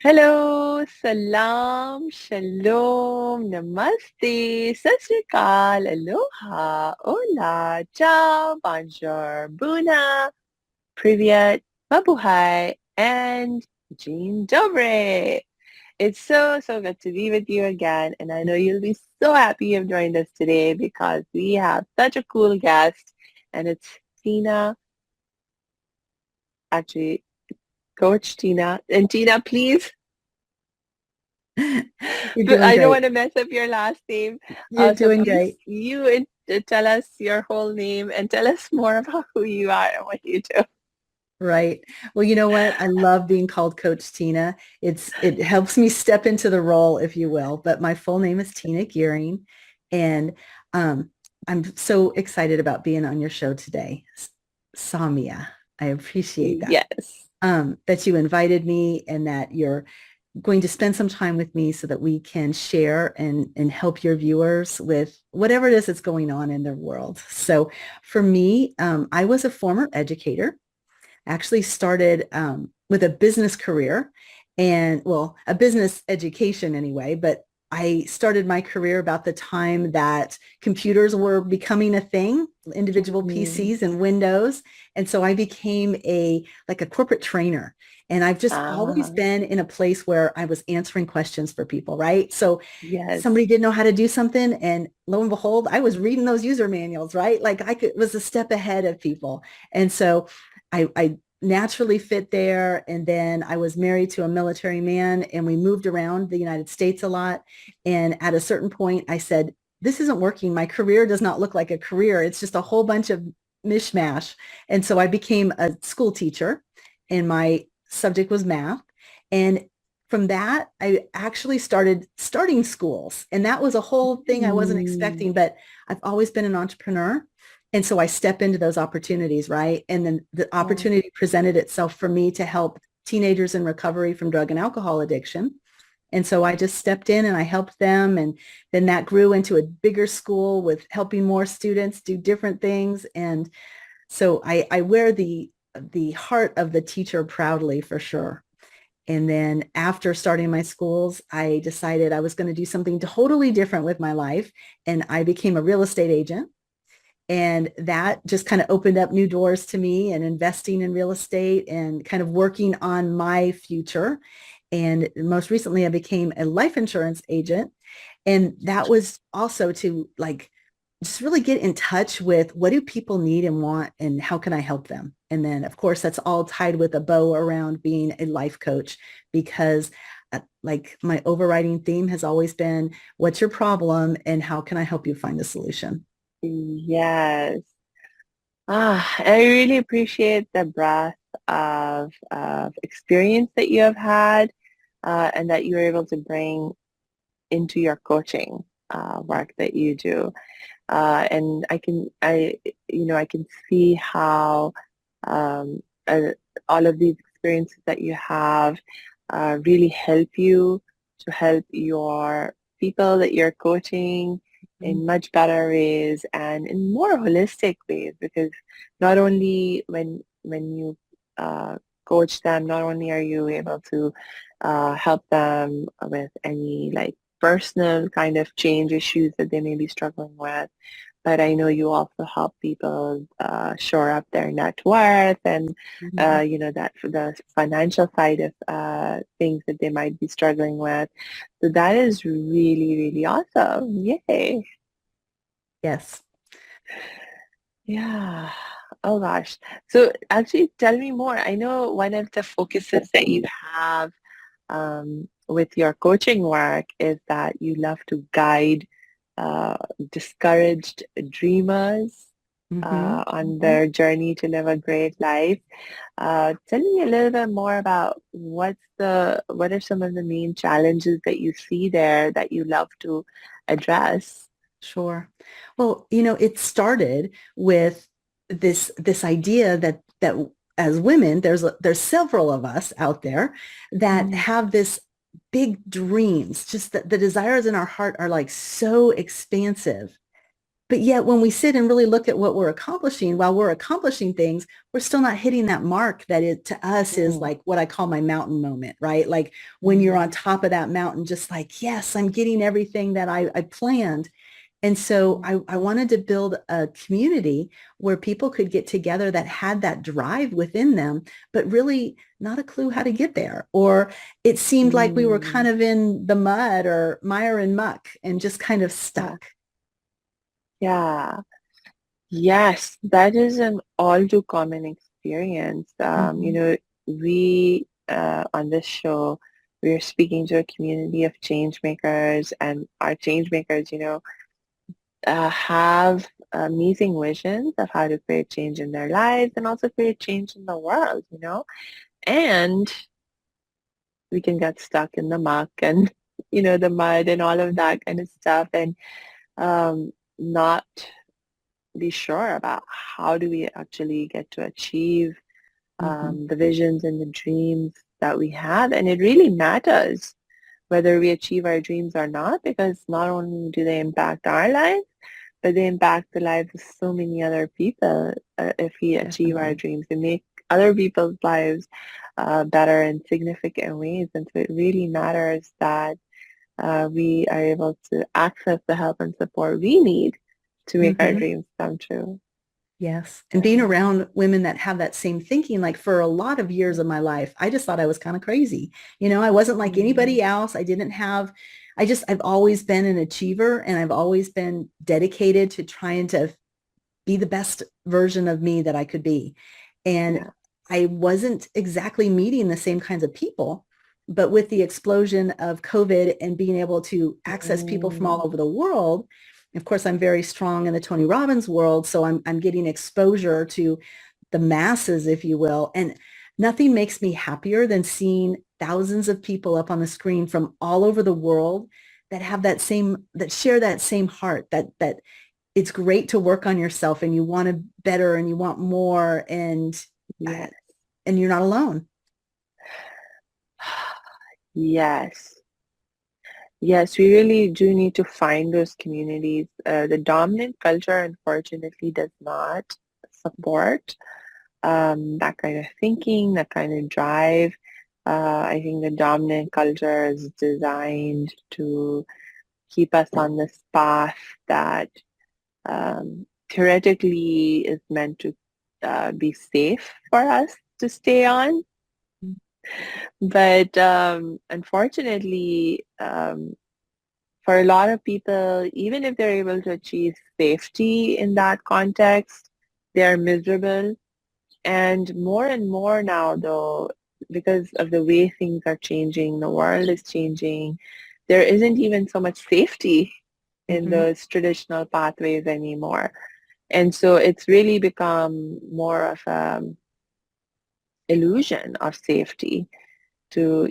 Hello, salam, shalom, namaste, sat sri akal, aloha, hola, ciao, bonjour, buna, privyet, mabuhay, and Jean Dobre. It's so good to be with you again, and I know you'll be so happy you've joined us today because we have such a cool guest, and it's Tina, actually, Coach Tina. And Tina, please. You're But doing I don't great. want to mess up your last name. You're So doing please, great. tell us your whole name and tell us more about who you are and what you do. Right. Well, you know what? I love being called Coach Tina. It helps me step into the role, if you will. But my full name is Tina Gering, and um, I'm so excited about being on your show today, Samia. I appreciate Yes. that you invited me and that you're going to spend some time with me so that we can share and help your viewers with whatever it is that's going on in their world. So for me, I was a former educator, actually started with a business career and well, a business education anyway, but I started my career about the time that computers were becoming a thing, individual Mhm. PCs and Windows. And so I became like a corporate trainer. And I've just always Ah, been in a place where I was answering questions for people, right? So yes. somebody didn't know how to do something and lo and behold, I was reading those user manuals, right? Like was a step ahead of people. And so I naturally fit there. And then I was married to a military man and we moved around the United States a lot. And at a certain point, I said, this isn't working. My career does not look like a career. It's just a whole bunch of mishmash. And so I became a school teacher and my subject was math. And from that, I actually started starting schools. And that was a whole thing I wasn't Mm, expecting, but I've always been an entrepreneur. And so I step into those opportunities, right? And then the yeah. opportunity presented itself for me to help teenagers in recovery from drug and alcohol addiction. And so I just stepped in and I helped them. And then that grew into a bigger school with helping more students do different things. And so I wear the heart of the teacher proudly for sure. And then after starting my schools, I decided I was going to do something totally different with my life. And I became a real estate agent. And that just kind of opened up new doors to me and investing in real estate and kind of working on my future. And most recently, I became a life insurance agent. And that was also to like just really get in touch with what do people need and want and how can I help them? And then, of course, that's all tied with a bow around being a life coach because like my overriding theme has always been, what's your problem and how can I help you find a solution? Yes. I really appreciate the breadth of experience that you have had and that you were able to bring into your coaching work that you do. And I can see how um, uh, all of these experiences that you have really help you to help your people that you're coaching in much better ways and in more holistic ways because not only when you coach them, not only are you able to help them with any like personal kind of change issues that they may be struggling with, but I know you also help people shore up their net worth and Mhm. that for the financial side of things that they might be struggling with. So that is really, really awesome. Yay. Yes. Yeah. Oh gosh. So actually tell me more. I know one of the focuses that you have with your coaching work is that you love to guide uh, discouraged dreamers Hmm. on their journey to live a great life. Tell me a little bit more about what are some of the main challenges that you see there that you love to address? Sure. Well, it started with this idea that as women, there's several of us out there that Mm, have this big dreams, just that the desires in our heart are like so expansive. But yet when we sit and really look at what we're accomplishing, while we're accomplishing things, we're still not hitting that mark that it to us is Mm, like what I call my mountain moment, right? Like when you're on mm, top of that mountain, just like, yes, I'm getting everything that I planned. And so mm, I wanted to build a community where people could get together that had that drive within them, but really not a clue how to get there. Or it seemed like we were kind mm. of in the mud or mire and muck and just kind of Yeah, stuck. yeah. Yes, that is an all too common experience. Mhm. We on this show, we're speaking to a community of change makers, and our change makers, have amazing visions of how to create change in their lives and also create change in the world. And we can get stuck in the muck and, the mud and all of that kind of stuff, and not be sure about how do we actually get to achieve Mhm. the visions and the dreams that we have. And it really matters whether we achieve our dreams or not, because not only do they impact our lives, but they impact the lives of so many other people. If we achieve our Definitely. dreams, we make other people's lives better in significant ways. And so it really matters that we are able to access the help and support we need to make our Mhm. dreams come true. Yes. And being Yeah. around women that have that same thinking, like for a lot of years of my life, I just thought I was kind of crazy. I wasn't like Mm, anybody else. I've always been an achiever and I've always been dedicated to trying to be the best version of me that I could be. And yeah. I wasn't exactly meeting the same kinds of people, but with the explosion of COVID and being able to access people from all Mm, over the world, of course, I'm very strong in the Tony Robbins world. So I'm getting exposure to the masses, if you will. And nothing makes me happier than seeing thousands of people up on the screen from all over the world that share that same heart, that it's great to work on yourself and you want to better and you want more uh, yes. and you're not alone. Yes. Yes, we really do need to find those communities. The dominant culture, unfortunately, does not support that kind of thinking, that kind of drive. I think the dominant culture is designed to keep us on this path that theoretically is meant to be safe for us to stay on. But unfortunately, for a lot of people, even if they're able to achieve safety in that context, they're miserable. And more now, though, because of the way things are changing, the world is changing, there isn't even so much safety in Mm-hmm. those traditional pathways anymore. And so it's really become more of an illusion of safety to,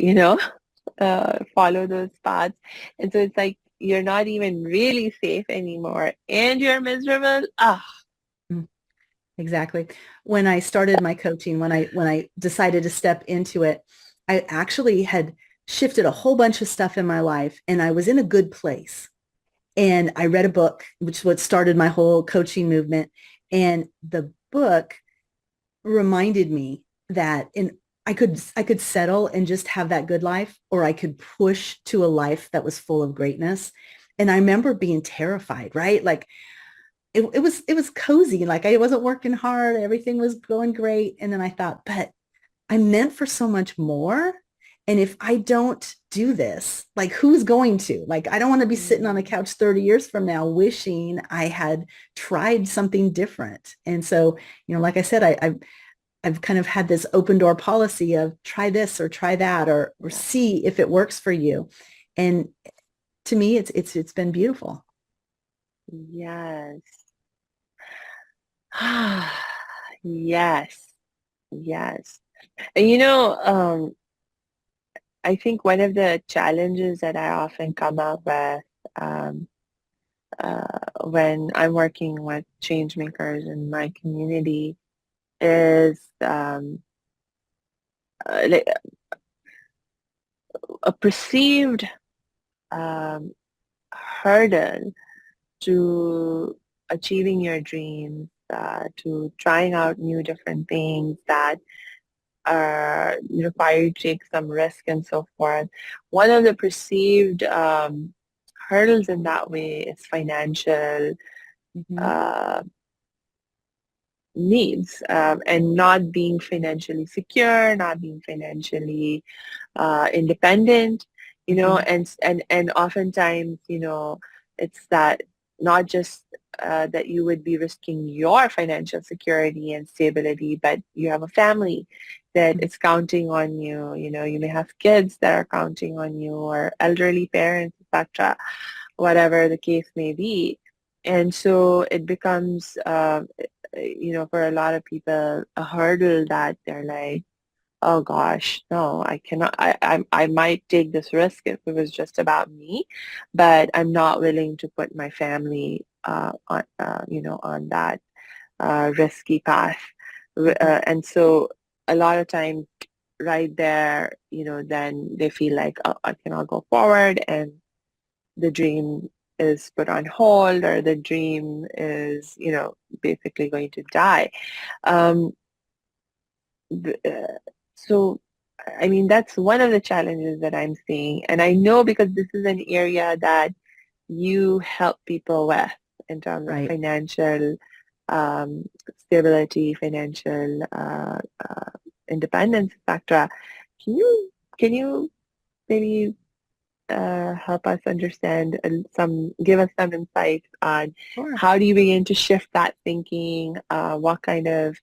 follow those paths. And so it's like you're not even really safe anymore and you're miserable. Ah, Exactly. When I started my coaching, when I decided to step into it, I actually had shifted a whole bunch of stuff in my life and I was in a good place. And I read a book, which is what started my whole coaching movement. And the book reminded me that I could settle and just have that good life, or I could push to a life that was full of greatness. And I remember being terrified, right? Like it was cozy. Like I wasn't working hard. Everything was going great. And then I thought, but I'm meant for so much more. And if I don't do this, like who's going to? Like I don't want to be sitting on the mm, couch 30 years from now wishing I had tried something different. And so, like I said, I've kind of had this open door policy of try this or try that or yeah. see if it works for you. And to me, it's been beautiful. Yes. Yes. Yes. And I think one of the challenges that I often come up with um, when I'm working with change makers in my community is like a perceived um, hurdle to achieving your dreams, to trying out new different things that require you to take some risk and so forth. One of the perceived hurdles in that way is financial Mhm. uh, needs, and not being financially secure, not being financially independent, Mhm. and oftentimes, it's that not just that you would be risking your financial security and stability, but you have a family that Mhm. is counting on you. You may have kids that are counting on you, or elderly parents, etc., whatever the case may be. And so it becomes, for a lot of people, a hurdle that they're like, oh gosh, no, I cannot. I might take this risk if it was just about me, but I'm not willing to put my family on that risky path. Mhm. And so a lot of times right there, then they feel like, oh, I cannot go forward, and the dream is put on hold, or the dream is, basically going to die. Um, so, I mean, that's one of the challenges that I'm seeing. And I know because this is an area that you help people with in terms of Right. financial um, stability, financial independence, etc. Can you maybe help us understand and give us some insights on Sure. how do you begin to shift that thinking? What kind of,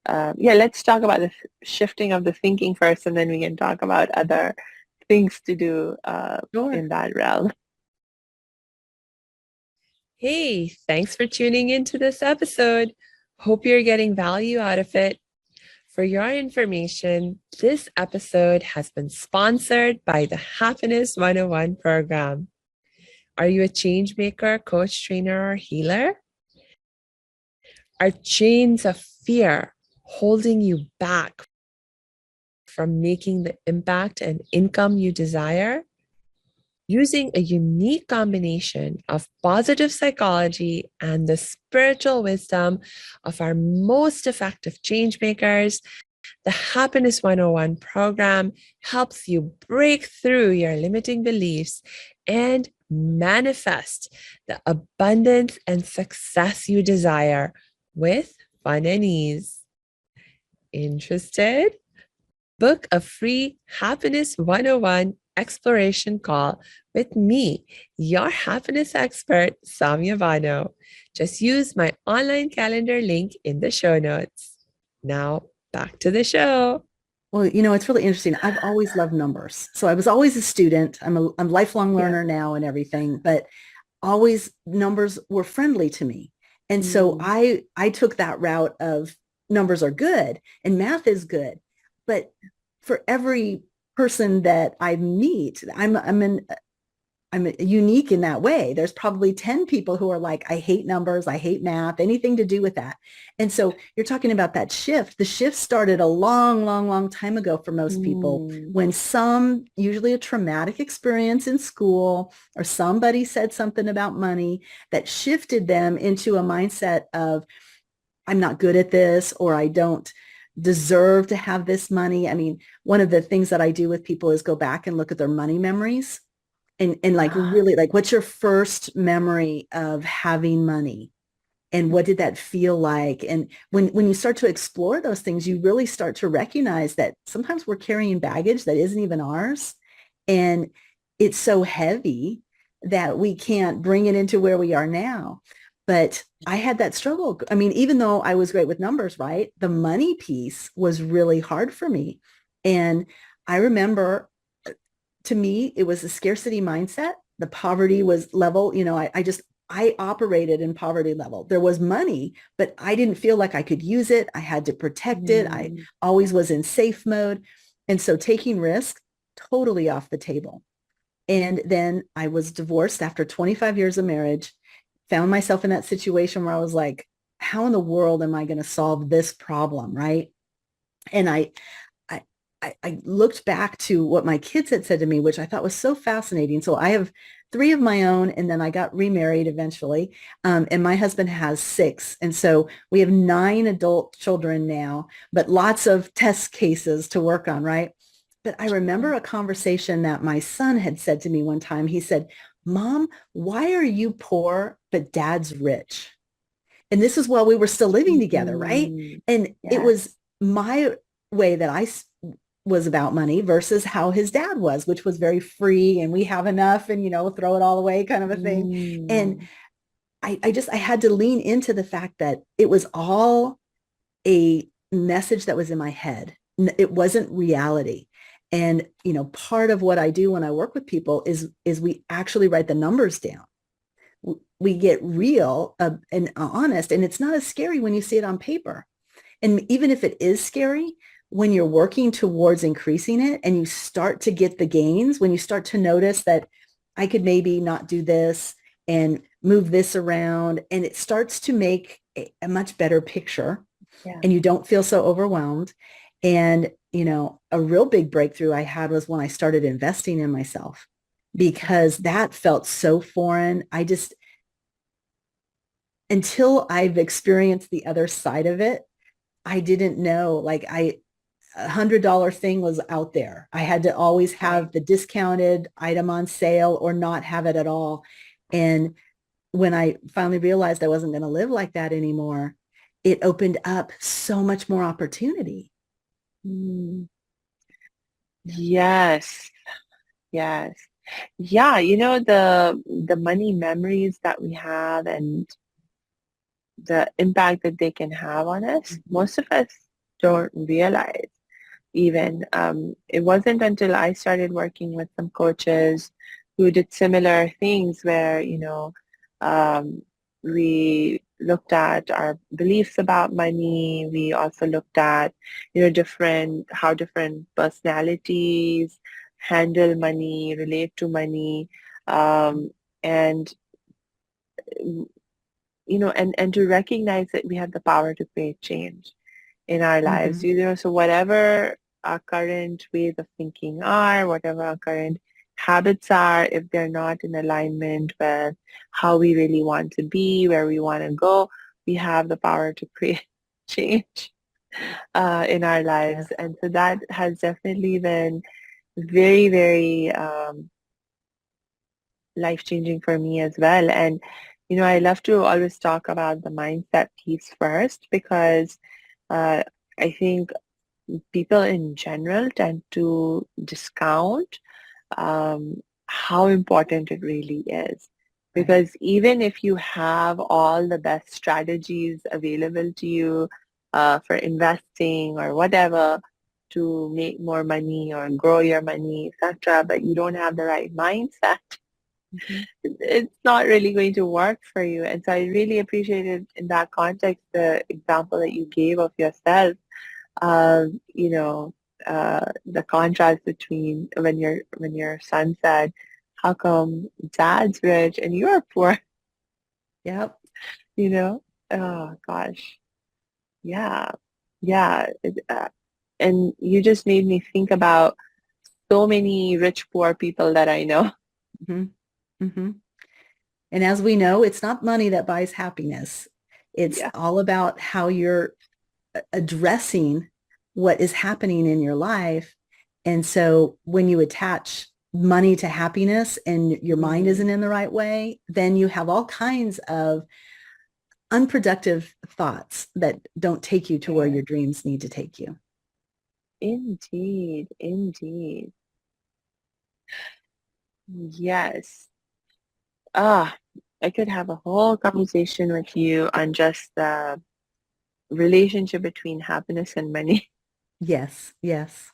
yeah, let's talk about the shifting of the thinking first, and then we can talk about other things to do Sure. in that realm. Hey, thanks for tuning into this episode. Hope you're getting value out of it. For your information, this episode has been sponsored by the Happiness 101 program. Are you a change maker, coach, trainer, or healer? Are chains of fear holding you back from making the impact and income you desire? Using a unique combination of positive psychology and the spiritual wisdom of our most effective change makers, the Happiness 101 program helps you break through your limiting beliefs and manifest the abundance and success you desire with fun and ease. Interested? Book a free Happiness 101 exploration call with me, your happiness expert, Samia Bano. Just use my online calendar link in the show notes. Now, back to the show. Well, it's really interesting. I've always loved numbers. So I was always a student. I'm a lifelong Yeah. learner now and everything, but always numbers were friendly to me. And so Mm, I took that route of numbers are good and math is good. But for every person that I meet, I'm unique in that way. There's probably 10 people who are like, I hate numbers, I hate math, anything to do with that. And so you're talking about that shift. The shift started a long, long, long time ago for most people mm, when usually a traumatic experience in school or somebody said something about money that shifted them into a mindset of, I'm not good at this, or I don't deserve to have this money. I mean, one of the things that I do with people is go back and look at their money memories and like ah, really like what's your first memory of having money and what did that feel like? And when you start to explore those things, you really start to recognize that sometimes we're carrying baggage that isn't even ours, and it's so heavy that we can't bring it into where we are now. But I had that struggle. I mean, even though I was great with numbers, right? The money piece was really hard for me. And I remember, to me, it was a scarcity mindset. The poverty was level, I operated in poverty level. There was money, but I didn't feel like I could use it. I had to protect it. I mm, always was in safe mode. And so taking risk, totally off the table. And then I was divorced after 25 years of marriage, found myself in that situation where I was like, how in the world am I going to solve this problem? Right. And I, I looked back to what my kids had said to me, which I thought was so fascinating. So I have 3 of my own, and then I got remarried eventually. And my husband has 6. And so we have 9 adult children now, but lots of test cases to work on, right? But I remember a conversation that my son had said to me one time. He said, Mom, why are you poor, but dad's rich? And this is while we were still living together, right? Mm, And it yes. was my way that was about money versus how his dad was, which was very free and we have enough and, throw it all away kind of a thing. And Mm, I had to lean into the fact that it was all a message that was in my head. It wasn't reality. And, part of what I do when I work with people is we actually write the numbers down. We get real and honest, and it's not as scary when you see it on paper. And even if it is scary, when you're working towards increasing it and you start to get the gains, when you start to notice that I could maybe not do this and move this around, and it starts to make a much better picture, yeah. and you don't feel so overwhelmed. And, a real big breakthrough I had was when I started investing in myself, because that felt so foreign. Until I've experienced the other side of it, I didn't know, like $100 thing was out there. I had to always have the discounted item on sale or not have it at all. And when I finally realized I wasn't going to live like that anymore, it opened up so much more opportunity. Mm, yes. Yes. Yeah, the money memories that we have and the impact that they can have on us, most of us don't realize even. It wasn't until I started working with some coaches who did similar things where, um, we looked at our beliefs about money. We also looked at, how different personalities handle money, relate to money, and and to recognize that we have the power to create change in our lives. Mm-hmm. So whatever our current ways of thinking are, whatever our current habits are, if they're not in alignment with how we really want to be, where we want to go, we have the power to create change in our lives. Yes. And so that has definitely been very, very life-changing for me as well. And, I love to always talk about the mindset piece first because uh, I think people in general tend to discount how important it really is. Right. Because even if you have all the best strategies available to you for investing or whatever to make more money or grow your money, etc., but you don't have the right mindset, Mm-hmm. it's not really going to work for you. And so I really appreciated in that context the example that you gave of yourself, uh, you know, the contrast between when your son said, "How come dad's rich and you're poor?" Yep. You know? Oh gosh, yeah, yeah. And you just made me think about so many rich poor people that I know. Mm-hmm. Mm-hmm. And as we know, it's not money that buys happiness. It's Yeah, all about how you're addressing what is happening in your life. And so when you attach money to happiness and your mind mm, isn't in the right way, then you have all kinds of unproductive thoughts that don't take you to where yeah. your dreams need to take you. Indeed, indeed. Yes. Ah, I could have a whole conversation with you on just the relationship between happiness and money. Yes, yes,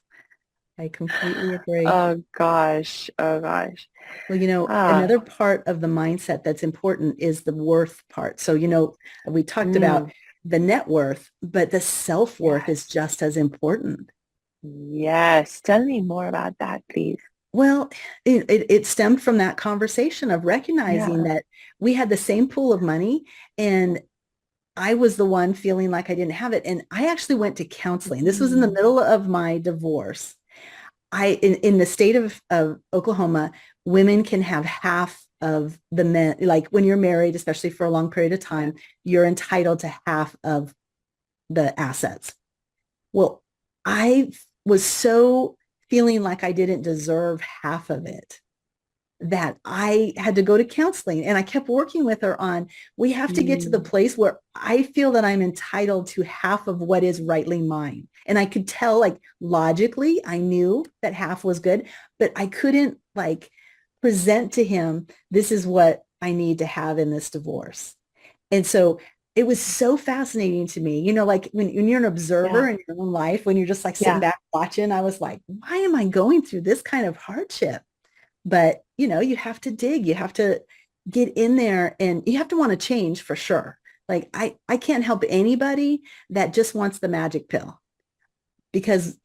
I completely agree. Oh gosh, oh gosh. Well, Ah, another part of the mindset that's important is the worth part. So, we talked about mm, the net worth, but the self-worth is yes, just as important. yes. Tell me more about that, please. Well, it stemmed from that conversation of recognizing Yeah. that we had the same pool of money and I was the one feeling like I didn't have it. And I actually went to counseling. This was in the Mm, middle of my divorce. In the state of Oklahoma, women can have half of the men. Like when you're married, especially for a long period of time, you're entitled to half of the assets. Well, I was so feeling like I didn't deserve half of it that I had to go to counseling, and I kept working with her on, we have to get to the Mm. place where I feel that I'm entitled to half of what is rightly mine. And I could tell, like, logically, I knew that half was good, but I couldn't like present to him, this is what I need to have in this divorce. And so it was so fascinating to me, like when you're an observer Yeah. in your own life, when you're just like sitting Yeah. back watching, I was like, why am I going through this kind of hardship? But, you have to dig, you have to get in there, and you have to want to change for sure. Like I can't help anybody that just wants the magic pill, because,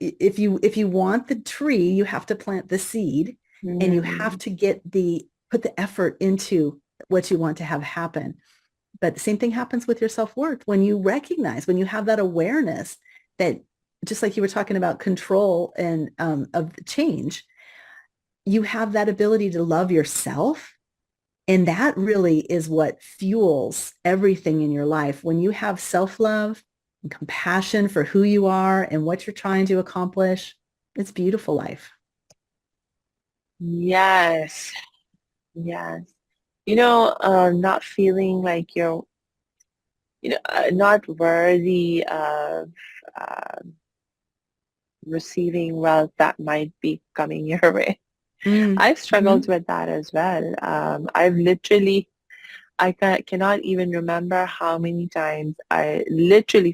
if you want the tree, you have to plant the seed, and you have Mm. to put the effort into what you want to have happen. But the same thing happens with your self-worth when you recognize, when you have that awareness that, just like you were talking about control and of change, you have that ability to love yourself. And that really is what fuels everything in your life. When you have self-love and compassion for who you are and what you're trying to accomplish, it's a beautiful life. Yes. Yes. Not feeling like you're, not worthy of uh, receiving wealth that might be coming your way. I've struggled Mm-hmm. with that as well. I've literally, cannot even remember how many times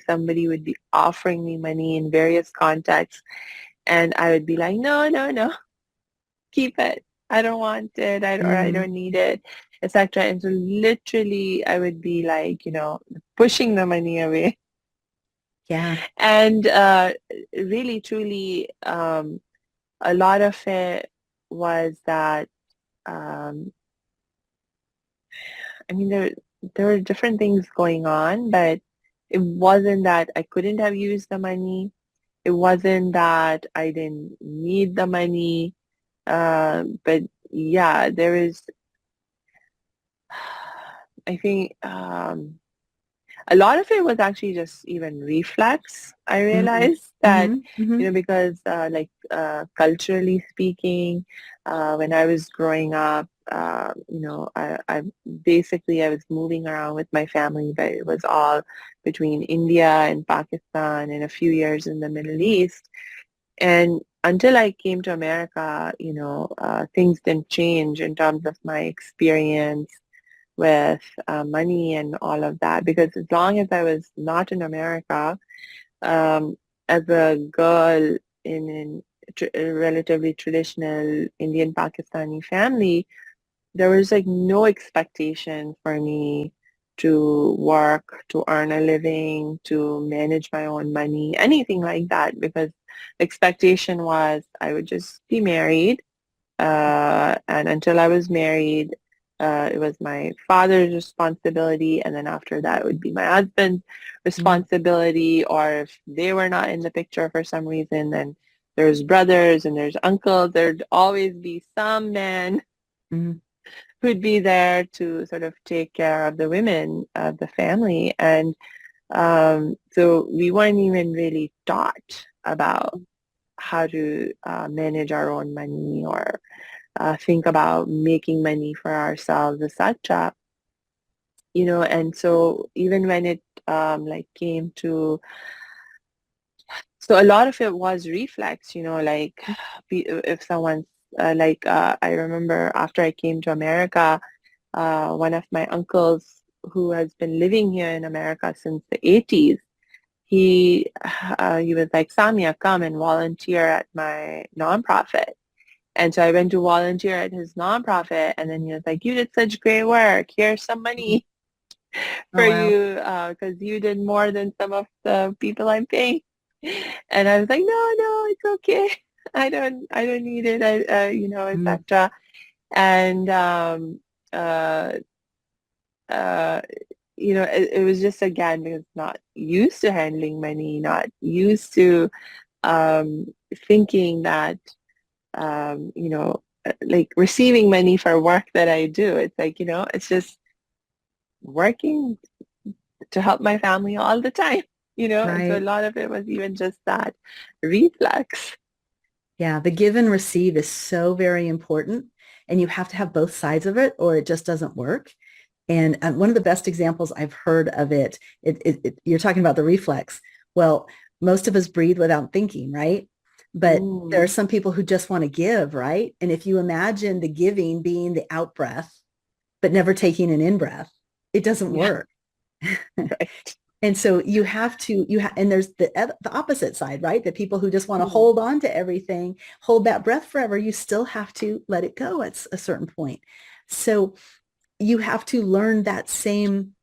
somebody would be offering me money in various contexts, and I would be like, no, no, no, keep it. I don't want it, or I Mm-hmm. don't need it, etc. And so literally I would be like, pushing the money away. Yeah. And really, truly, a lot of it was that, um, I mean, there were different things going on, but it wasn't that I couldn't have used the money. It wasn't that I didn't need the money. But yeah, there is, I think, a lot of it was actually just even reflex. I Mm-hmm. realized that, Mm-hmm. Mm-hmm. because culturally speaking, when I was growing up, I was moving around with my family, but it was all between India and Pakistan and a few years in the Middle East. And until I came to America, things didn't change in terms of my experience with money and all of that. Because as long as I was not in America, um, as a girl in a relatively traditional Indian Pakistani family, there was like no expectation for me to work, to earn a living, to manage my own money, anything like that, because the expectation was I would just be married, and until I was married, it was my father's responsibility, and then after that, it would be my husband's responsibility. Or if they were not in the picture for some reason, then there's brothers and there's uncles. There'd always be some man Mm-hmm. who'd be there to sort of take care of the women of the family. And so we weren't even really taught about how to manage our own money, or think about making money for ourselves, etc. And so even when it came to, so a lot of it was reflex, like if someone's I remember after I came to America, one of my uncles who has been living here in America since the 80s, he was like, Samia, come and volunteer at my nonprofit. And so I went to volunteer at his nonprofit, and then he was like, you did such great work. Here's some money Oh, for wow. you, because you did more than some of the people I'm paying. And I was like, no, no, it's okay. I don't need it. Mm-hmm. etc. And uh, uh, it was just, again, because not used to handling money, not used to um, thinking that, um, you know, like receiving money for work that I do. It's like, it's just working to help my family all the time, and so a Right. lot of it was even just that reflex. Yeah, the give and receive is so very important, and you have to have both sides of it or it just doesn't work. And one of the best examples I've heard of you're talking about the reflex. Well, most of us breathe without thinking, right? But there are Mm, some people who just want to give, right? And if you imagine the giving being the out breath, but never taking an in breath, it doesn't yeah, work. right. And so and there's the opposite side, right? The people who just want to Mm, hold on to everything, hold that breath forever. You still have to let it go at a certain point. So you have to learn that same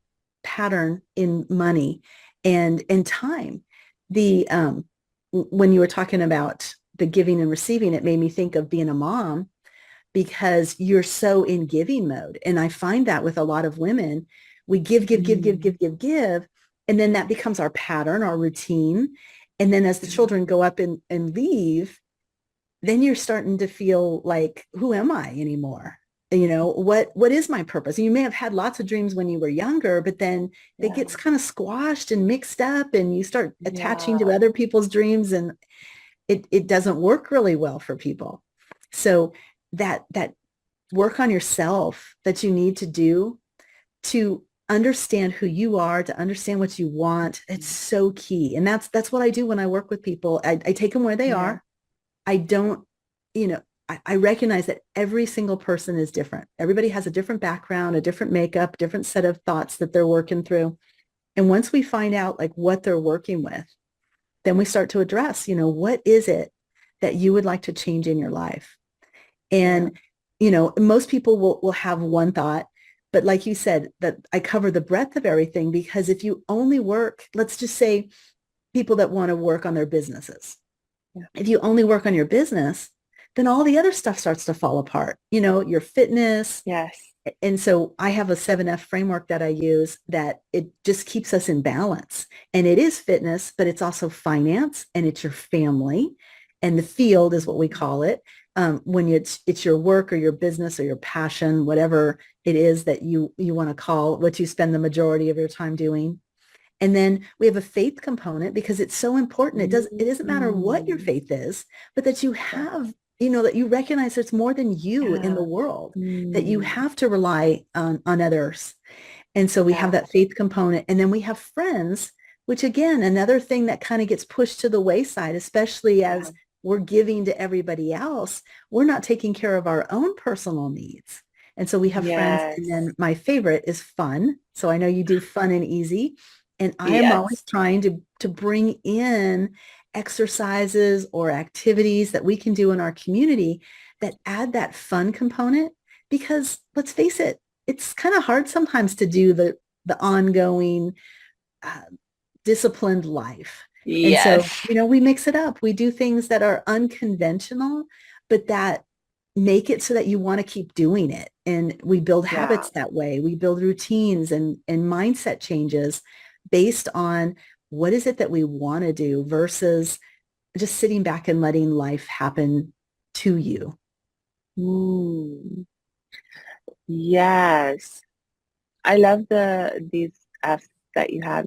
pattern in money and in time. The When you were talking about the giving and receiving, it made me think of being a mom because you're so in giving mode. And I find that with a lot of women, we give, give, give, give, mm, give, give, give. And then that becomes our pattern, our routine. And then as the mm, children go up and leave, then you're starting to feel like, who am I anymore? What is my purpose? And you may have had lots of dreams when you were younger, but then they yeah, gets kind of squashed and mixed up and you start attaching to yeah, other people's dreams and it doesn't work really well for people. So that work on yourself that you need to do to understand who you are, to understand what you want, it's so key. And that's what I do when I work with people. I take them where they yeah, are. I don't, I recognize that every single person is different. Everybody has a different background, a different makeup, different set of thoughts that they're working through. And once we find out like what they're working with, then we start to address, what is it that you would like to change in your life? yeah. And, most people will have one thought, but like you said, that I cover the breadth of everything because if you only work, let's just say people that want to work on their businesses. Yeah. If you only work on your business, then all the other stuff starts to fall apart, your fitness. Yes. And so I have a 7F framework that I use that it just keeps us in balance. And it is fitness, but it's also finance and it's your family. And the field is what we call it. When it's your work or your business or your passion, whatever it is that you want to call what you spend the majority of your time doing. And then we have a faith component because it's so important. It doesn't matter what your Mm, faith is, but that you yeah, have, that you recognize there's more than you in the yeah, world, that you mm, have to rely on others. And so we have yeah, that faith component. And then we have friends, which again, another thing that kind of gets pushed to the wayside, especially yeah. as we're giving to everybody else, we're not taking care of our own personal needs. And so we have friends. And Yes, then my favorite is fun. So I know you do fun and easy. And I am yes. always trying to bring in exercises or activities that we can do in our community that add that fun component. Because let's face it, it's kind of hard sometimes to do the ongoing uh, disciplined life. And so, Yes. we mix it up. We do things that are unconventional, but that make it so that you want to keep doing it. And we build Yeah. habits that way. We build routines and mindset changes based on what is it that we want to do versus just sitting back and letting life happen to you. Mm, yes. I love these F's that you have.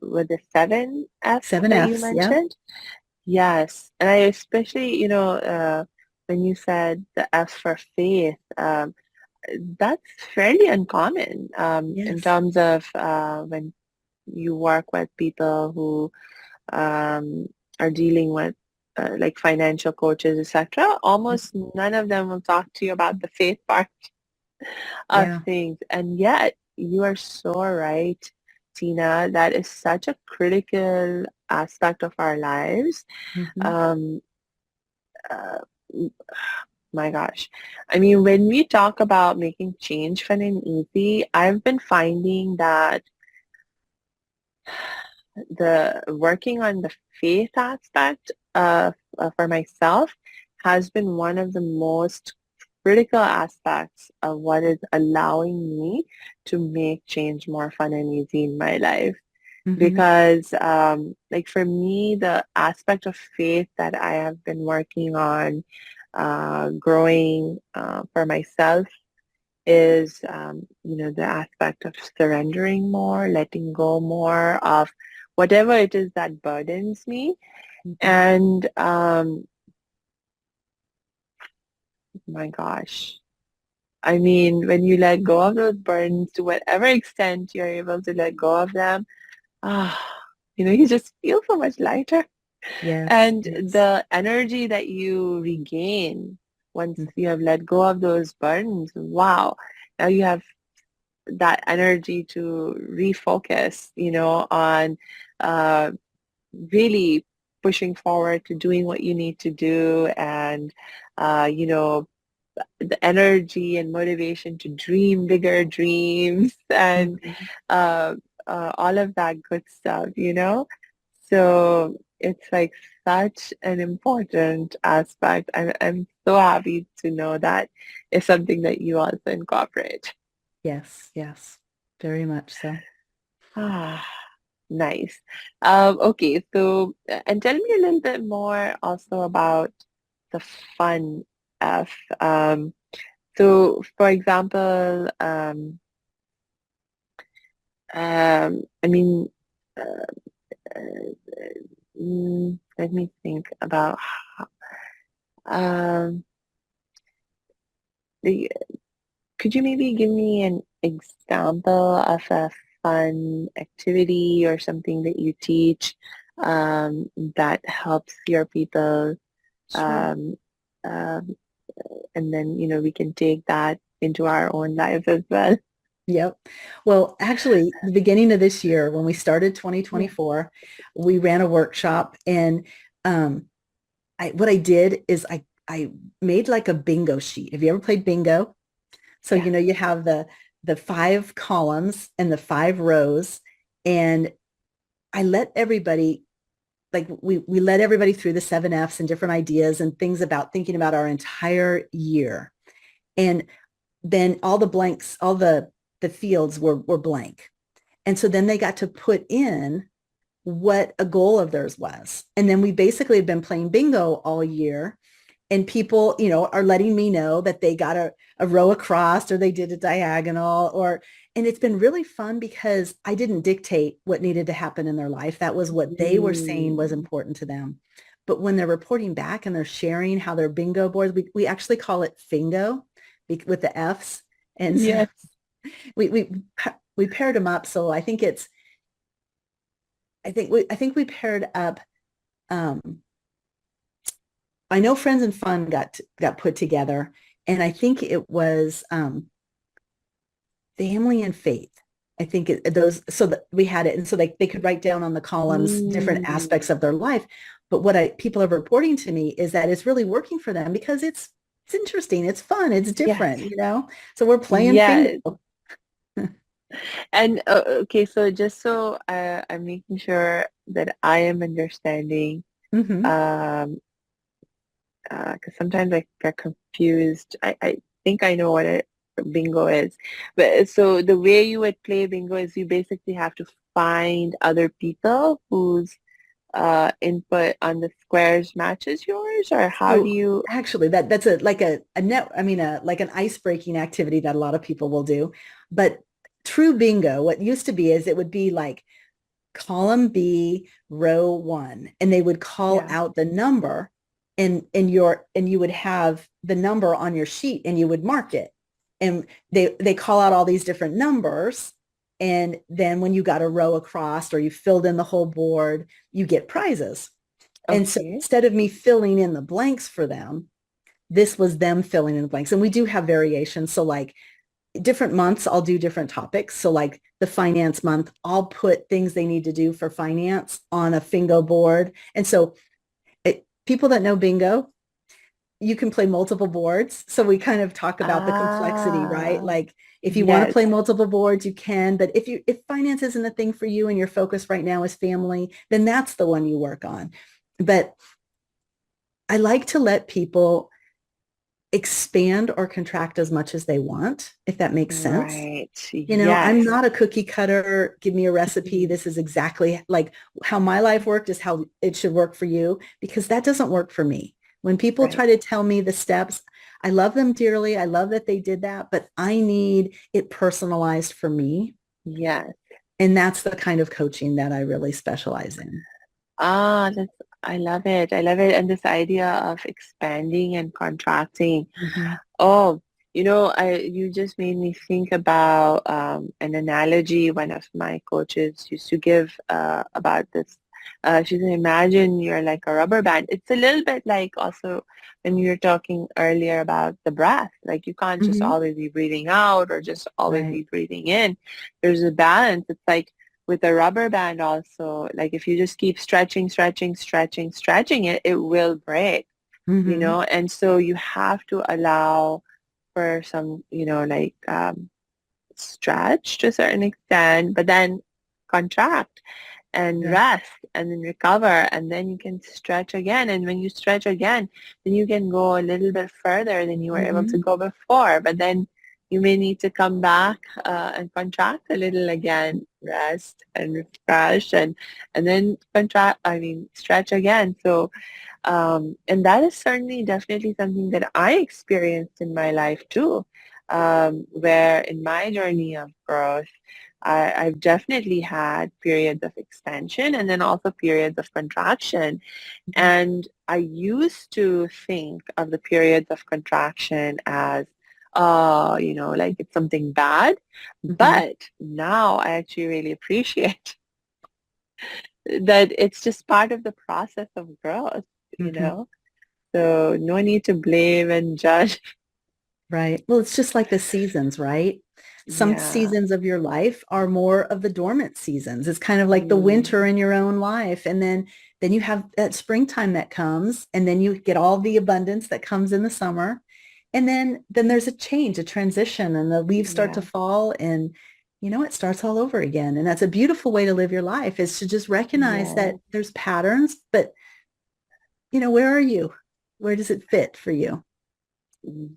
With the 7 F Seven that you F's. Yeah. mentioned. Yes. And I especially, when you said the F for faith, that's fairly uncommon in Yes. terms of when you work with people who are dealing with like financial coaches, etc. Almost none of them will talk to you about the faith part of Yeah. things. And yet, you are so right, Tina. That is such a critical aspect of our lives. Hmm. Um, uh, my gosh. I mean, when we talk about making change fun and easy, I've been finding that the working on the faith aspect for myself has been one of the most critical aspects of what is allowing me to make change more fun and easy in my life. Hmm. Because like for me, the aspect of faith that I have been working on growing for myself is, the aspect of surrendering more, letting go more of whatever it is that burdens me. Mhm. And my gosh, I mean, when you let go of those burdens to whatever extent you're able to let go of them, ah, you just feel so much lighter. Yes, And yes. the energy that you regain once Mhm. you have let go of those burdens, wow. Now you have that energy to refocus, on uh, really pushing forward to doing what you need to do, and uh, you know the energy and motivation to dream bigger dreams and Mhm. uh, all of that good stuff. So it's like such an important aspect. I'm so happy to know that it's something that you also incorporate. Yes, yes, very much so. Ah, nice. Okay, so and tell me a little bit more also about the fun F. So, for example, I mean, uh, let me think about um, the, could you maybe give me an example of a fun activity or something that you teach that helps your people, Sure. um, um, and then we can take that into our own lives as well. Yep. Well, actually, the beginning of this year, when we started Yeah. 2024, we ran a workshop, and um, what I did is I made like a bingo sheet. Have you ever played bingo? So, Yes. you have the five columns and the five rows, and I let everybody we let everybody through the seven F's and different ideas and things about thinking about our entire year. And then all the blanks, all the fields were blank. And so then they got to put in what a goal of theirs was. And then we basically have been playing bingo all year, and people, are letting me know that they got a row across, or they did a diagonal, and it's been really fun because I didn't dictate what needed to happen in their life. That was what they were saying was Mm. important to them. But when they're reporting back and they're sharing how their bingo boards, we actually call it fingo with the F's. And so Yes. we, we, we paired them up. So I think we paired up. Um, I know Friends and Fun got put together, and I think it was Family and Faith. I think those, so that we had it, and so they could write down on the columns different aspects Mm. of their life. But what people are reporting to me is that it's really working for them because it's interesting, it's fun, it's Yes. different. So we're playing Yes. Fingo. And okay, so just so I'm making sure that I am understanding, Hmm. um, because sometimes I get confused. I think I know what a bingo is, but so the way you would play bingo is you basically have to find other people whose input on the squares matches yours, or how do So you? actually, that's a net. I mean, like an ice breaking activity that a lot of people will do. But true bingo, what used to be is it would be like column B, row one, and they would call Yeah. out the number, and you would have the number on your sheet, and you would mark it, and they call out all these different numbers, and then when you got a row across or you filled in the whole board, you get prizes. And so Okay. instead of me filling in the blanks for them, this was them filling in the blanks. And we do have variations. So like different months, I'll do different topics. So like the finance month, I'll put things they need to do for finance on a Fingo board. And so people that know bingo, you can play multiple boards. So we kind of talk about the complexity, right? Ah, Like if you want to yes. play multiple boards, you can, but if finance isn't a thing for you and your focus right now is family, then that's the one you work on. But I like to let people expand or contract as much as they want, if that makes sense. Right. I'm Yes. not a cookie cutter. Give me a recipe. Mhm. This is exactly like how my life worked is how it should work for you, because that doesn't work for me. When people Right. try to tell me the steps, I love them dearly. I love that they did that, but I need it personalized for me. Yes. And that's the kind of coaching that I really specialize in. I love it. I love it. And this idea of expanding and contracting. Mm-hmm. Oh, you just made me think about an analogy one of my coaches used to give about this. She said, imagine you're like a rubber band. It's a little bit like also when you were talking earlier about the breath. Like you can't just Mm-hmm. always be breathing out or just always Right. be breathing in. There's a balance. It's like with a rubber band also, like if you just keep stretching, stretching, stretching, stretching it, it will break, Mm-hmm. and so you have to allow for some, like stretch to a certain extent, but then contract and Yeah. rest and then recover and then you can stretch again. And when you stretch again, then you can go a little bit further than you were able Mm-hmm. to go before. But then you may need to come back and contract a little again, rest and refresh and then stretch again. So and that is certainly definitely something that I experienced in my life too, where in my journey of growth, I've definitely had periods of expansion and then also periods of contraction. Mm-hmm. And I used to think of the periods of contraction as, like it's something bad. Mm-hmm. But now I actually really appreciate that it's just part of the process of growth, you Mm-hmm. know? So no need to blame and judge. Right. Well, it's just like the seasons, right? Some Yeah. seasons of your life are more of the dormant seasons. It's kind of like the Mm, winter in your own life. And then you have that springtime that comes, and then you get all the abundance that comes in the summer. And then there's a change, a transition, and the leaves start to yeah. fall, and it starts all over again. And that's a beautiful way to live your life, is to just recognize Yeah. that there's patterns, but where are you? Where does it fit for you?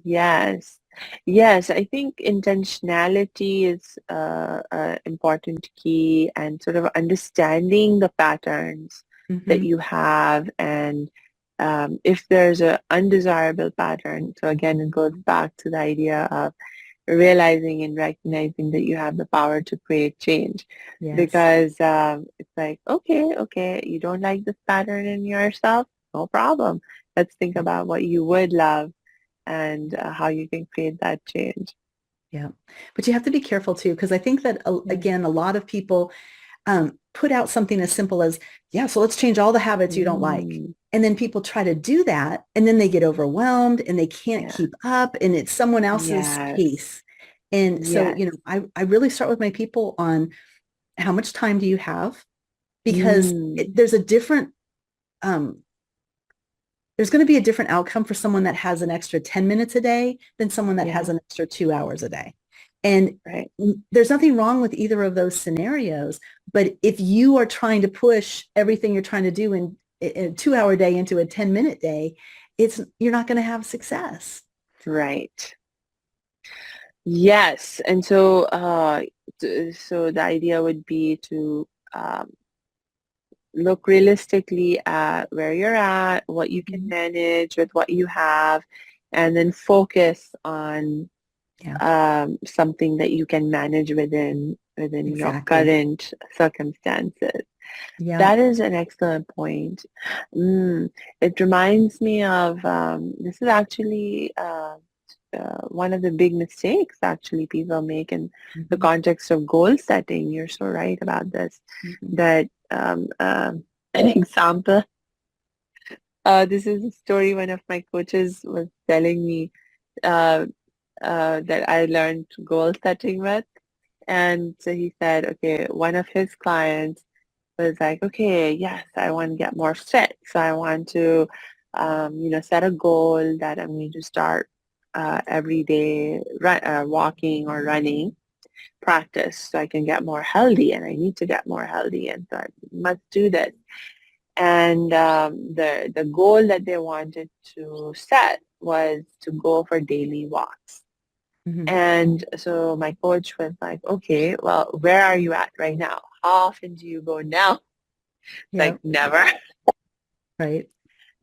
Yes. Yes, I think intentionality is a important key and sort of understanding the patterns that Hmm. you have and if there's a undesirable pattern. So again, it goes back to the idea of realizing and recognizing that you have the power to create change Yes. because it's like, okay, you don't like this pattern in yourself, no problem. Let's think about what you would love and how you can create that change. Yeah. But you have to be careful too, because I think that, Yeah. again, a lot of people put out something as simple as, yeah, so let's change all the habits you don't like. Mm, And then people try to do that, and then they get overwhelmed and they can't yeah. keep up, and it's someone else's Yes. pace. And so, Yes. I really start with my people on how much time do you have? Because Mm, um, there's going to be a different outcome for someone that has an extra 10 minutes a day than someone that has yeah. an extra 2 hours a day. And Right. there's nothing wrong with either of those scenarios. But if you are trying to push everything you're trying to do in a 2 hour day into a 10-minute day, you're not going to have success. Right. Yes. And so, so the idea would be to look realistically at where you're at, what you can Mhm. manage with what you have, and then focus on Yeah, something that you can manage within your exactly. current circumstances. Yeah. That is an excellent point. Mm, it reminds me of this is actually one of the big mistakes actually people make in the Hmm. context of goal setting. You're so right about this. Hmm. That an example. This is a story one of my coaches was telling me uh, that I learned goal setting with. And so he said, okay, one of his clients was like, okay, yes, I want to get more fit. So I want to, set a goal that I'm going to start every day walking or running practice so I can get more healthy and I need to get more healthy and so I must do this. And the goal that they wanted to set was to go for daily walks. Hmm. And so my coach was like, okay, well, where are you at right now? How often do you go now? Yeah. Like never. Right.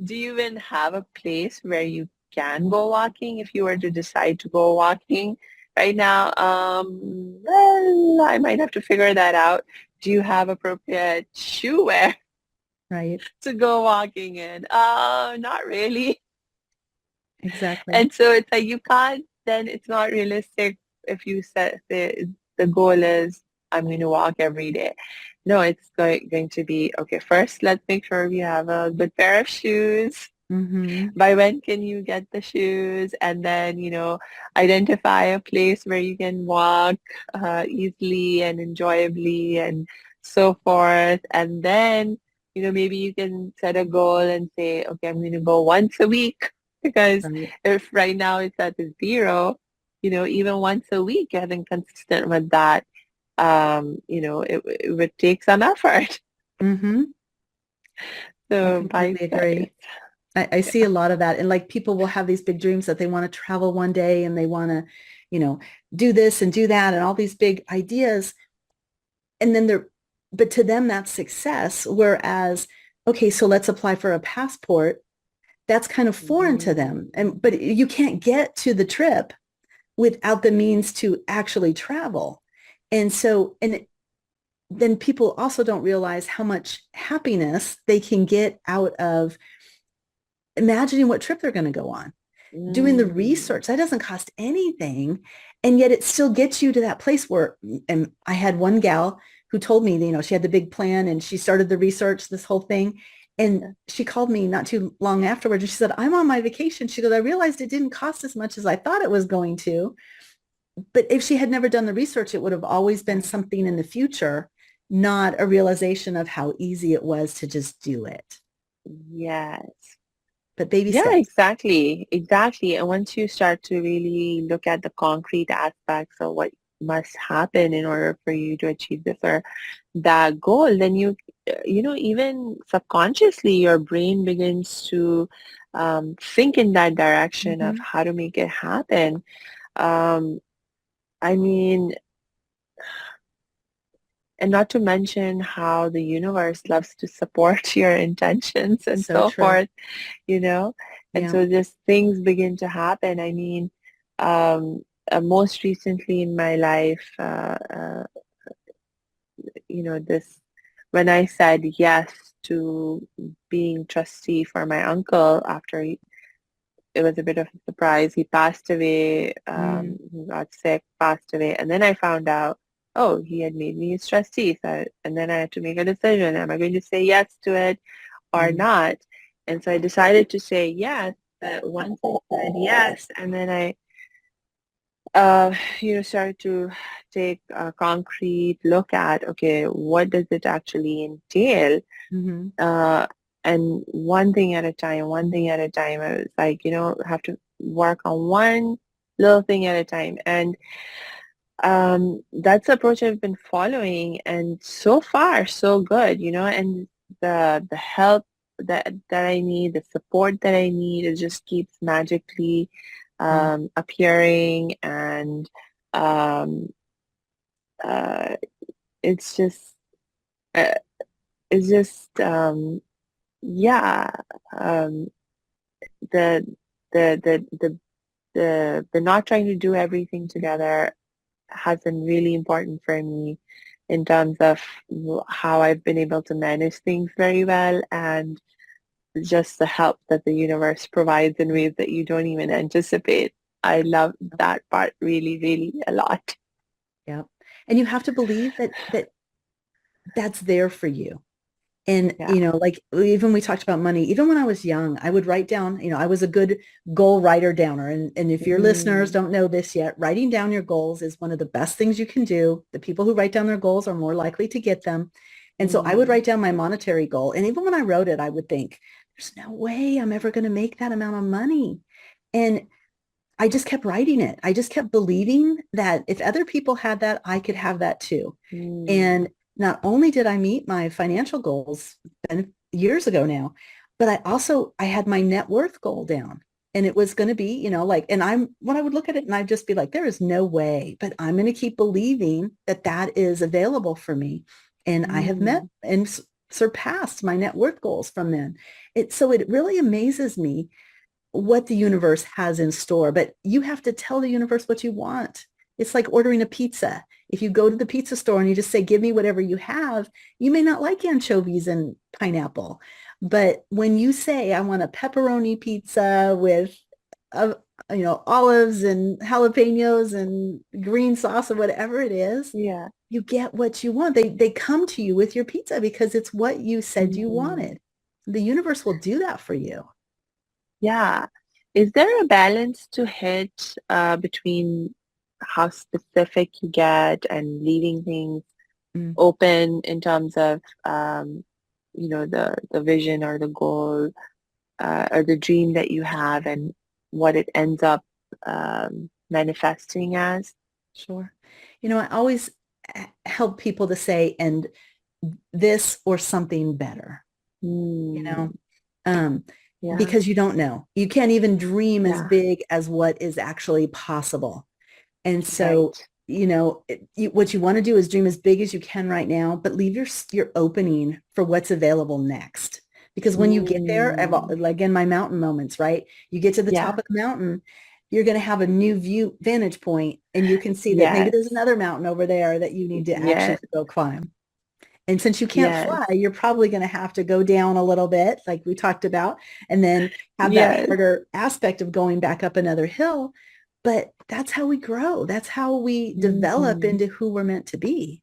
Do you even have a place where you can go walking if you were to decide to go walking right now? Well, I might have to figure that out. Do you have appropriate shoe wear Right. to go walking in? Not really. Exactly. And so it's like you can't, then it's not realistic if you set the goal is I'm going to walk every day. No, it's going to be, okay, first let's make sure we have a good pair of shoes. Mm-hmm. By when can you get the shoes? And then, identify a place where you can walk easily and enjoyably and so forth. And then, maybe you can set a goal and say, okay, I'm going to go once a week because Right. if right now it's at the zero, even once a week, getting consistent with that, it would take some effort. Mm-hmm. I So completely bite-sized. agree. I see a lot of that. And like people will have these big dreams that they want to travel one day and they want to, you know, do this and do that and all these big ideas. And then but to them, that's success. Whereas, okay, so let's apply for a passport. That's kind of foreign to them. But you can't get to the trip without the means to actually travel. And so, and then people also don't realize how much happiness they can get out of imagining what trip they're going to go on, doing the Mm. research. That doesn't cost anything. And yet it still gets you to that place where, and I had one gal who told me, she had the big plan and she started the research, this whole thing. And she called me not too long afterwards and she said, I'm on my vacation. She goes, I realized it didn't cost as much as I thought it was going to. But if she had never done the research, it would have always been something in the future, not a realization of how easy it was to just do it. Yes. But baby Yeah, steps. exactly. Exactly. And once you start to really look at the concrete aspects of what must happen in order for you to achieve this or that goal, then even subconsciously, your brain begins to think in that direction of Mm-hmm. how to make it happen. Um, I mean, and not to mention how the universe loves to support your intentions and So so true. forth. you know? And Yeah. so just things begin to happen. I mean, um, most recently in my life, this when I said yes to being trustee for my uncle after it was a bit of a surprise. He passed away. Mm. He got sick, passed away, and then I found out, oh, he had made me his trustee. And then I had to make a decision: am I going to say yes to it or Mm. not? And so I decided to say yes. But once I said yes, and then I, started to take a concrete look at, okay, what does it actually entail? Mm-hmm. Uh, and one thing at a time. I was like, have to work on one little thing at a time. And that's the approach I've been following, and so far so good, and the help that I need, the support that I need, it just keeps magically Mm. appearing, and um, uh, it's just uh, it's just yeah, um, the the the the the not trying to do everything together has been really important for me in terms of how I've been able to manage things very well, and just the help that the universe provides in ways that you don't even anticipate. I love that part really, really a lot. Yeah. And you have to believe that that's there for you. And, Yeah. like even we talked about money, even when I was young, I would write down, I was a good goal writer downer. And if your listeners Mm, don't know this yet, writing down your goals is one of the best things you can do. The people who write down their goals are more likely to get them. And so I would mm, write down my monetary goal. And even when I wrote it, I would think, there's no way I'm ever going to make that amount of money. And I just kept writing it. I just kept believing that if other people had that, I could have that too. mm, And not only did I meet my financial goals years ago now, but I had my net worth goal down. And it was going to be, and when I would look at it and I'd just be like, there is no way, but I'm going to keep believing that that is available for me. And I have met mm. and surpassed my net worth goals from then. So it really amazes me what the universe has in store, but you have to tell the universe what you want. It's like ordering a pizza. If you go to the pizza store and you just say, give me whatever you have, you may not like anchovies and pineapple. But when you say, I want a pepperoni pizza with, uh, olives and jalapenos and green sauce or whatever it is, Yeah. you get what you want. They come to you with your pizza because it's what you said you Mm. wanted. The universe will do that for you. Yeah. Is there a balance to hit between how specific you get and leaving things Mm. open in terms of the vision or the goal or the dream that you have and what it ends up manifesting as? Sure. I always help people to say, and this or something better, you know, Mm, um, yeah, because you don't know. You can't even dream as yeah, big as what is actually possible. And so, right. what you want to do is dream as big as you can right now, but leave your opening for what's available next. Because when you get there, Mm, like in my mountain moments, right? You get to the top yeah, of the mountain, you're going to have a new vantage point, and you can see that maybe yes, there's another mountain over there that you need to actually yes, go climb. And since you can't yes, fly, you're probably going to have to go down a little bit, like we talked about, and then have that yes. harder aspect of going back up another hill. But that's how we grow. That's how we develop Mm, into who we're meant to be.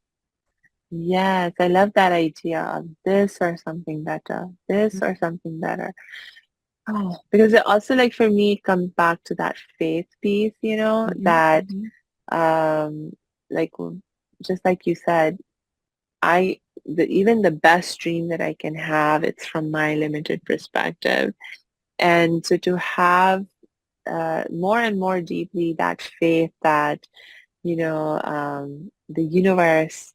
yes, I love that idea of this or something better, this or something better. Oh, because it also like for me it comes back to that faith piece, Mm-hmm, that mm-hmm, um like just like you said, even the best dream that I can have, it's from my limited perspective. And so to have more and more deeply that faith that, the universe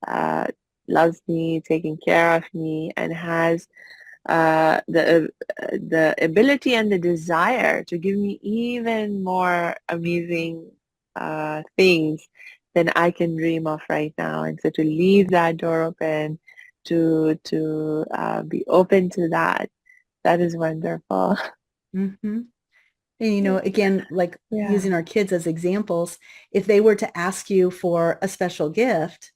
uh, loves me, taking care of me, and has the ability and the desire to give me even more amazing things than I can dream of right now. And so to leave that door open, to be open to that, that is wonderful. mm-hmm. And, again, like Yeah. using our kids as examples, if they were to ask you for a special gift,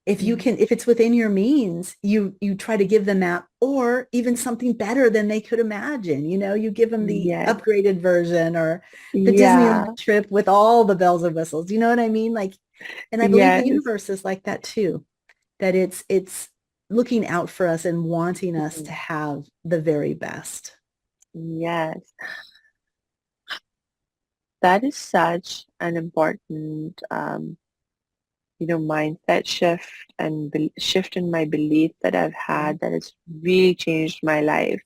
Mm. if it's within your means, you try to give them that, or even something better than they could imagine. You give them the Yes. upgraded version or the Yeah. Disneyland trip with all the bells and whistles. You know what I mean? Like, and I believe the Yes. universe is like that too, that it's looking out for us and wanting us to Mhm. have the very best. Yes. That is such an important mindset shift and shift in my belief that I've Mhm. had that has really changed my life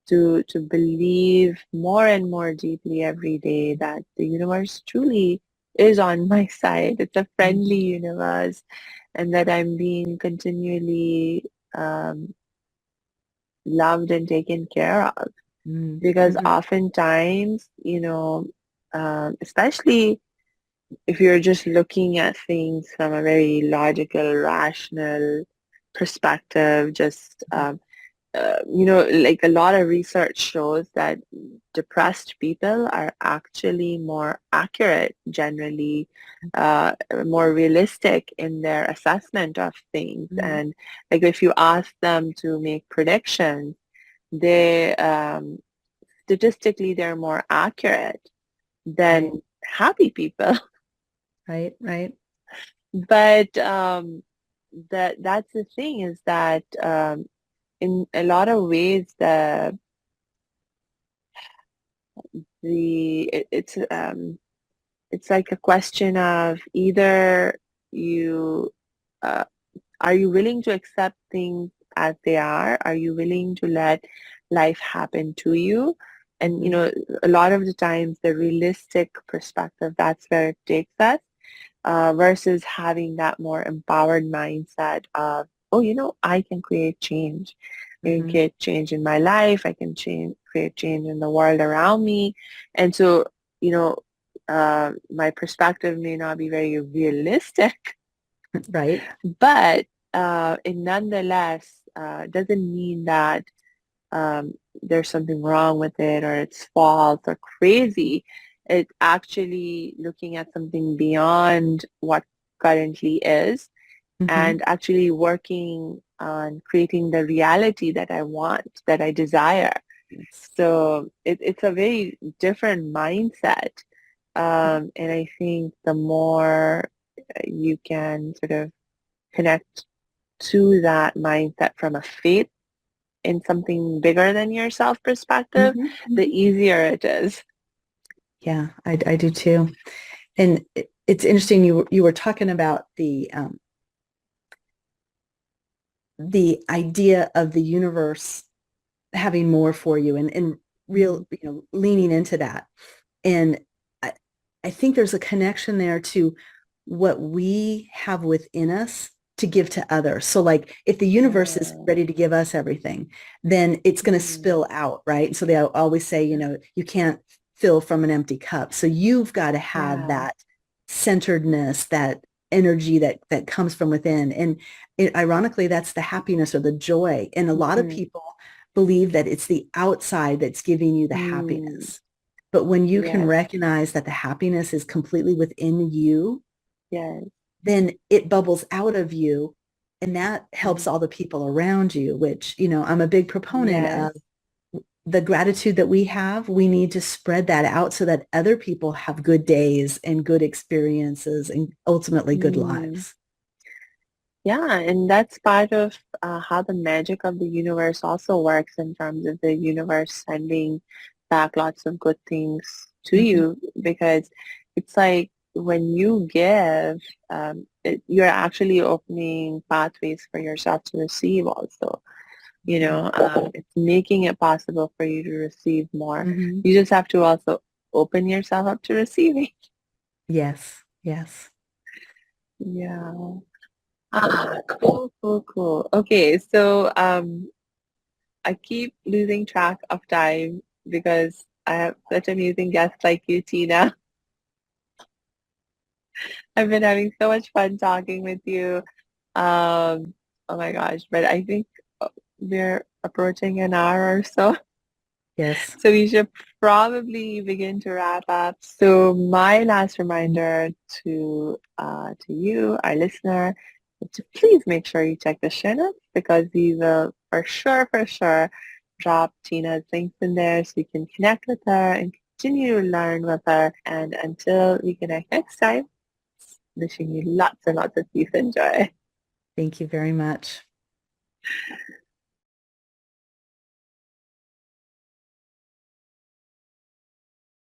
to believe more and more deeply every day that the universe truly is on my side. It's a friendly Mhm. universe, and that I'm being continually um, loved and taken care of. Because Mhm. oftentimes, especially if you're just looking at things from a very logical, rational perspective, just like a lot of research shows that depressed people are actually more accurate, generally, more realistic in their assessment of things. Mhm. And like if you ask them to make predictions, they statistically they're more accurate Right, than happy people. right, right. But that's the thing is that in a lot of ways it's like a question of either you uh, are you willing to accept things as they are? Are you willing to let life happen to you? And Mhm. a lot of the times the realistic perspective, that's where it takes us, versus having that more empowered mindset of, oh, I can create change. I can Mhm. create change in my life. I can create change in the world around me. And so, my perspective may not be very realistic, Right. but it nonetheless doesn't mean that there's something wrong with it or it's false or crazy. It's actually looking at something beyond what currently is Mm-hmm. and actually working on creating the reality that I want, that I desire. Yes. So it's a very different mindset. And I think the more you can sort of connect to that mindset from a faith in something bigger than yourself perspective, Mm-hmm. the Mm-hmm. easier it is. Yeah, I do too. And it's interesting you were talking about the idea of the universe having more for you and Mm, real, leaning into that. And I, I think there's a connection there to what we have within us to give to others. So like if the universe is yeah. ready to give us everything, then it's going to Mm, spill out, right? So they always say, you can't fill from an empty cup. So you've got to have yeah. that centeredness, that energy that comes from within. And ironically, that's the happiness or the joy. And a lot of Mm-hmm. people believe that it's the outside that's giving you the Mm, happiness. But when you can yes. recognize that the happiness is completely within you, Yes. then it bubbles out of you. And that helps Mm, all the people around you, which, I'm a big proponent yes. of the gratitude that we have. We need to spread that out so that other people have good days and good experiences and ultimately good Mm. lives. Yeah, and that's part of how the magic of the universe also works in terms of the universe sending back lots of good things to Mm-hmm. you because it's like when you give, you're actually opening pathways for yourself to receive also. It's making it possible for you to receive more. Mm-hmm. You just have to also open yourself up to receiving. Yes. Yes. Yeah. Cool, cool, cool. Okay, so I keep losing track of time because I have such amazing guests like you, Tina. I've been having so much fun talking with you. Um, oh my gosh, but I think we're approaching an hour or so. Yes. So we should probably begin to wrap up. So my last reminder to you, our listener, is to please make sure you check the show notes because we will for sure, drop Tina's links in there so you can connect with her and continue to learn with her. And until we connect next time, wishing you lots and lots of peace and joy. Thank you very much.